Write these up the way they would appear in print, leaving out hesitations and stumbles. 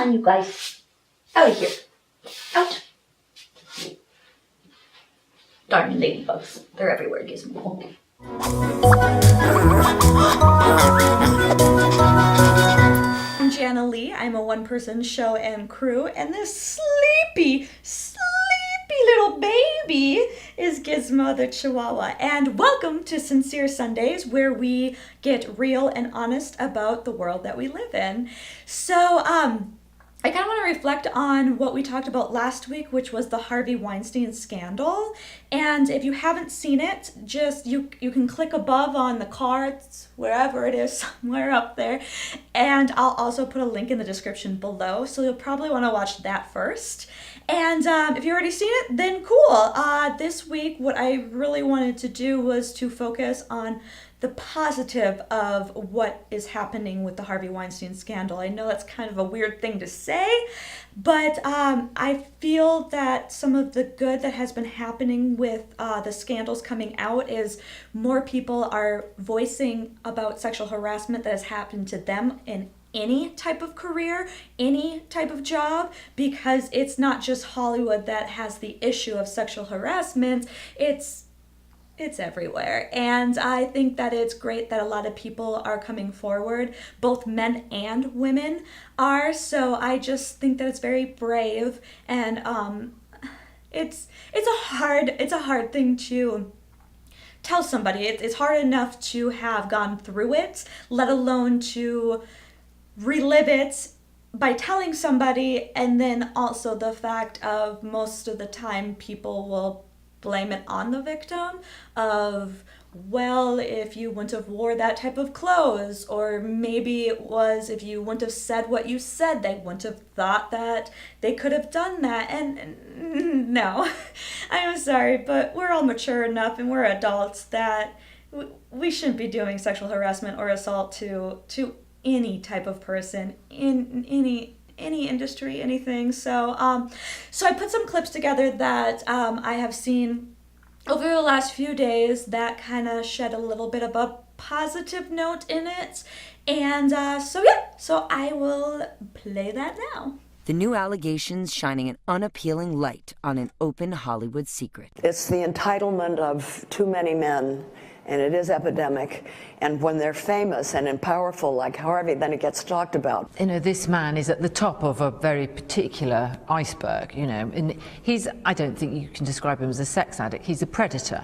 on, you guys. Out of here. Out. Darn ladybugs. They're everywhere, Gizmo. I'm Jahnnalee. I'm a one-person show and crew, and this sleepy little baby is Gizmo the Chihuahua. And welcome to Sincere Sundays, where we get real and honest about the world that we live in. So, I kind of want to reflect on what we talked about last week, which was the Harvey Weinstein Scandal. And if you haven't seen it, just you can click above on the cards, wherever it is, somewhere up there. And I'll also put a link in the description below, so you'll probably want to watch that first. And if you've already seen it, then cool. This week, what I really wanted to do was to focus on the positive of what is happening with the Harvey Weinstein Scandal. I know that's kind of a weird thing to say, but I feel that some of the good that has been happening with the scandals coming out is more people are voicing about sexual harassment that has happened to them in any type of career, any type of job, because it's not just Hollywood that has the issue of sexual harassment, it's everywhere. And I think that it's great that a lot of people are coming forward, both men and women are, so I just think that it's very brave, and it's a hard thing to tell somebody. It's hard enough to have gone through it, let alone to relive it by telling somebody, and then also the fact of most of the time people will blame it on the victim of, well, if you wouldn't have wore that type of clothes, or maybe it was if you wouldn't have said what you said, they wouldn't have thought that they could have done that. And no, I'm sorry, but we're all mature enough and we're adults that we shouldn't be doing sexual harassment or assault to any type of person in any industry, anything. So I put some clips together that I have seen over the last few days that kind of shed a little bit of a positive note in it. And so I will play that now. The new allegations shining an unappealing light on an open Hollywood secret. It's the entitlement of too many men, and it is epidemic. And when they're famous and powerful like Harvey, then it gets talked about. You know, this man is at the top of a very particular iceberg, you know, and I don't think you can describe him as a sex addict, he's a predator.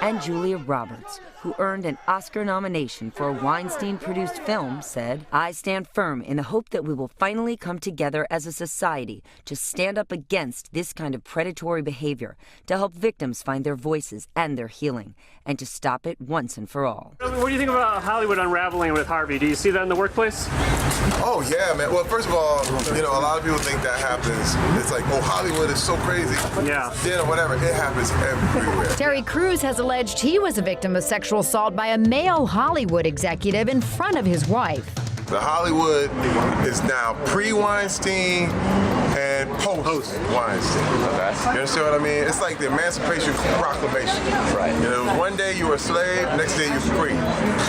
And Julia Roberts, who earned an Oscar nomination for a Weinstein-produced film, said, "I stand firm in the hope that we will finally come together as a society to stand up against this kind of predatory behavior, to help victims find their voices and their healing, and to stop it once and for all." What do you think about Hollywood unraveling with Harvey? Do you see that in the workplace? Oh, yeah, man. Well, first of all, you know, a lot of people think that happens. It's like, oh, Hollywood is so crazy. Yeah. You know, whatever. It happens everywhere. Terry Crews has alleged he was a victim of sexual assault by a male Hollywood executive in front of his wife. The Hollywood is now pre-Weinstein and post-Weinstein. Okay. You understand what I mean? It's like the Emancipation Proclamation. Right. You know, one day you were a slave, next day you're free.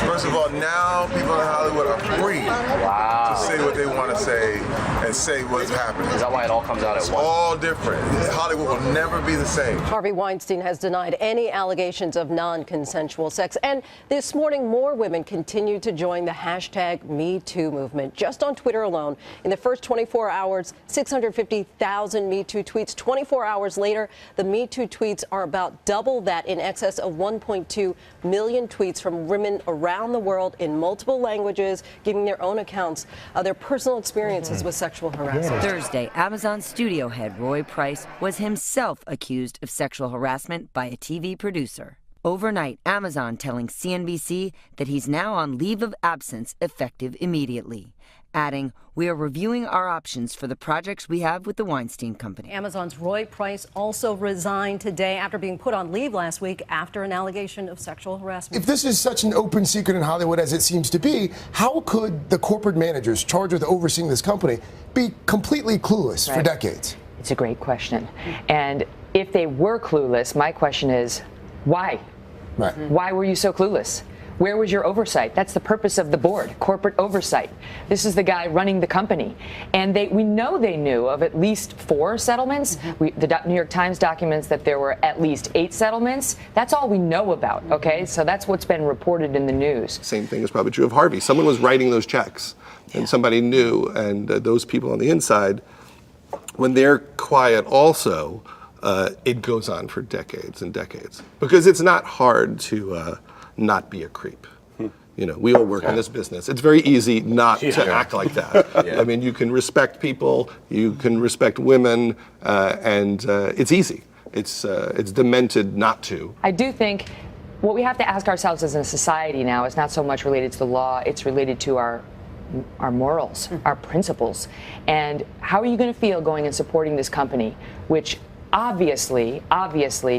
First of all, now people in Hollywood are free to say what they want to say and say what's happening. Is that why it all comes out at once? It's all different. Hollywood will never be the same. Harvey Weinstein has denied any allegations of non-consensual sex. And this morning, more women continue to join the hashtag #MeToo movement. Just on Twitter alone, in the first 24 hours, 650,000 Me Too tweets. 24 hours later, the Me Too tweets are about double that, in excess of 1.2 million tweets from women around the world in multiple languages, giving their own accounts of their personal experiences with sexual harassment. Thursday, Amazon studio head Roy Price was himself accused of sexual harassment by a TV producer. Overnight, Amazon telling CNBC that he's now on leave of absence effective immediately, adding, "We are reviewing our options for the projects we have with the Weinstein Company." Amazon's Roy Price also resigned today after being put on leave last week after an allegation of sexual harassment. If this is such an open secret in Hollywood as it seems to be, how could the corporate managers charged with overseeing this company be completely clueless for decades? It's a great question. And if they were clueless, my question is, why? Right. Why were you so clueless? Where was your oversight? That's the purpose of the board, corporate oversight. This is the guy running the company. And we know they knew of at least 4 settlements. The New York Times documents that there were at least 8 settlements. That's all we know about, okay? So that's what's been reported in the news. Same thing is probably true of Harvey. Someone was writing those checks, and somebody knew, and those people on the inside, when they're quiet also, it goes on for decades and decades. Because it's not hard to not be a creep. You know, we all work in this business. It's very easy not to act like that. I mean, you can respect people, you can respect women, and it's easy. It's demented not to. I do think what we have to ask ourselves as a society now is not so much related to the law, it's related to our morals, our principles. And how are you going to feel going and supporting this company, which obviously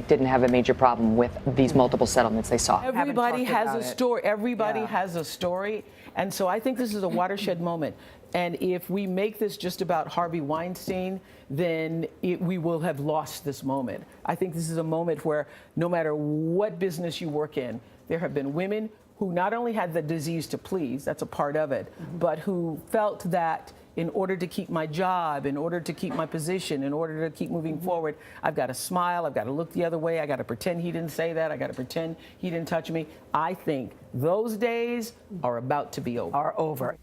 didn't have a major problem with these multiple settlements they saw? Everybody has a story. Everybody has a story. And so I think this is a watershed moment. And if we make this just about Harvey Weinstein, then we will have lost this moment. I think this is a moment where no matter what business you work in, there have been women who not only had the disease to please, that's a part of it, but who felt that in order to keep my job, in order to keep my position, in order to keep moving forward, I've got to smile, I've got to look the other way, I got to pretend he didn't say that, I got to pretend he didn't touch me. I think those days are about to be over.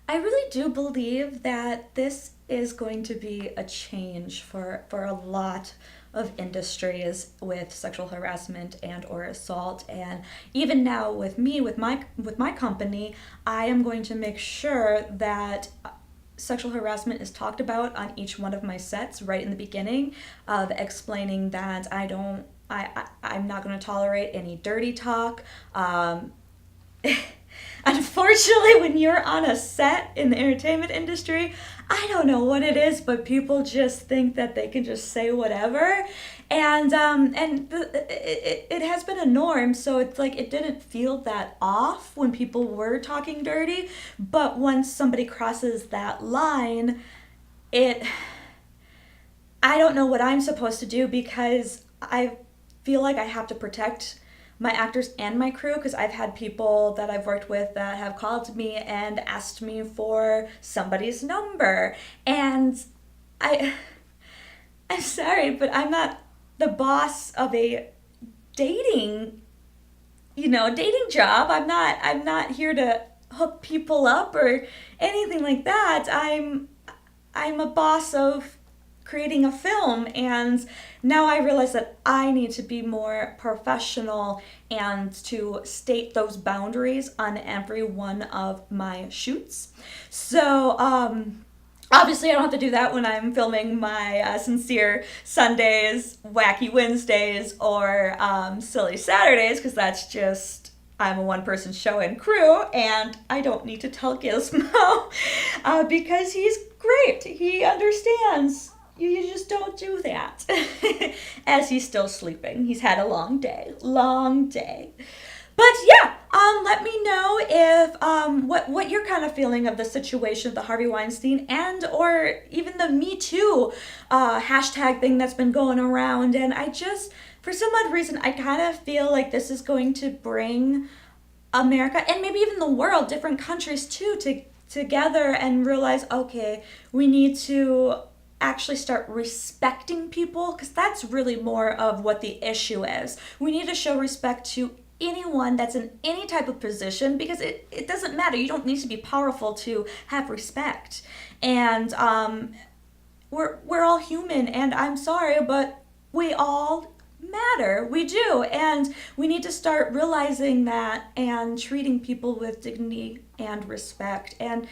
I really do believe that this is going to be a change for a lot of industries with sexual harassment and or assault. And even now with me, with my company, I am going to make sure that sexual harassment is talked about on each one of my sets right in the beginning, of explaining that I'm not going to tolerate any dirty talk. Unfortunately, when you're on a set in the entertainment industry, I don't know what it is, but people just think that they can just say whatever, and it has been a norm. So it's like it didn't feel that off when people were talking dirty, but once somebody crosses that line, I don't know what I'm supposed to do, because I feel like I have to protect my actors and my crew, because I've had people that I've worked with that have called me and asked me for somebody's number, and I'm sorry, but I'm not the boss of a dating job. I'm not here to hook people up or anything like that. I'm a boss of creating a film, and now I realize that I need to be more professional and to state those boundaries on every one of my shoots. So obviously I don't have to do that when I'm filming my Sincere Sundays, Wacky Wednesdays, or Silly Saturdays, because that's just, I'm a one-person show and crew, and I don't need to tell Gizmo because he's great. He understands. You just don't do that. As he's still sleeping. He's had a long day. But yeah, let me know if what you're kind of feeling of the situation of the Harvey Weinstein and or even the Me Too hashtag thing that's been going around. And I just, for some odd reason, I kind of feel like this is going to bring America and maybe even the world, different countries too, together and realize, okay, we need to actually start respecting people, because that's really more of what the issue is. We need to show respect to anyone that's in any type of position, because it doesn't matter. You don't need to be powerful to have respect. And we're all human, and I'm sorry, but we all matter. We do. And we need to start realizing that and treating people with dignity and respect. And,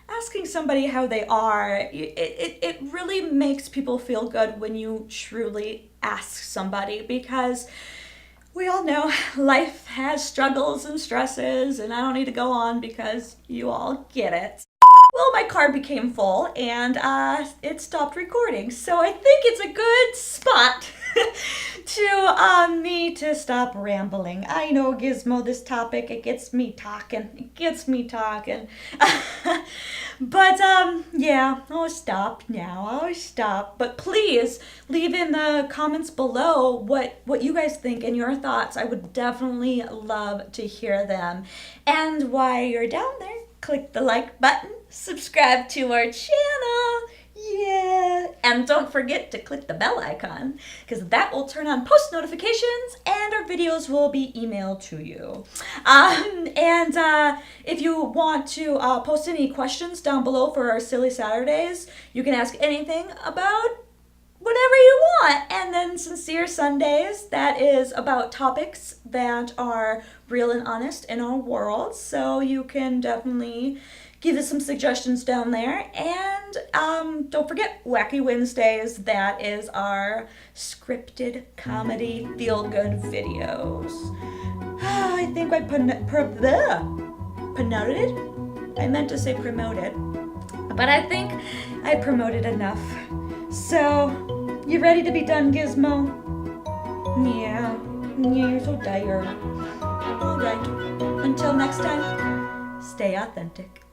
asking somebody how they are, it really makes people feel good when you truly ask somebody, because we all know life has struggles and stresses, and I don't need to go on because you all get it. Well, my card became full and it stopped recording. So I think it's a good spot to me to stop rambling. I know, Gizmo, this topic, it gets me talking. It gets me talking. But yeah, I'll stop now. I'll stop. But please leave in the comments below what you guys think and your thoughts. I would definitely love to hear them. And while you're down there, click the like button, subscribe to our channel, yeah, and don't forget to click the bell icon, because that will turn on post notifications and our videos will be emailed to you. And if you want to post any questions down below for our Silly Saturdays, you can ask anything about whatever you want. And then Sincere Sundays, that is about topics that are real and honest in our world. So you can definitely give us some suggestions down there. And don't forget Wacky Wednesdays, that is our scripted comedy feel-good videos. I think I promoted? I meant to say promoted, but I think I promoted enough. So, you ready to be done, Gizmo? Yeah, you're so tired. Alright, until next time, stay authentic.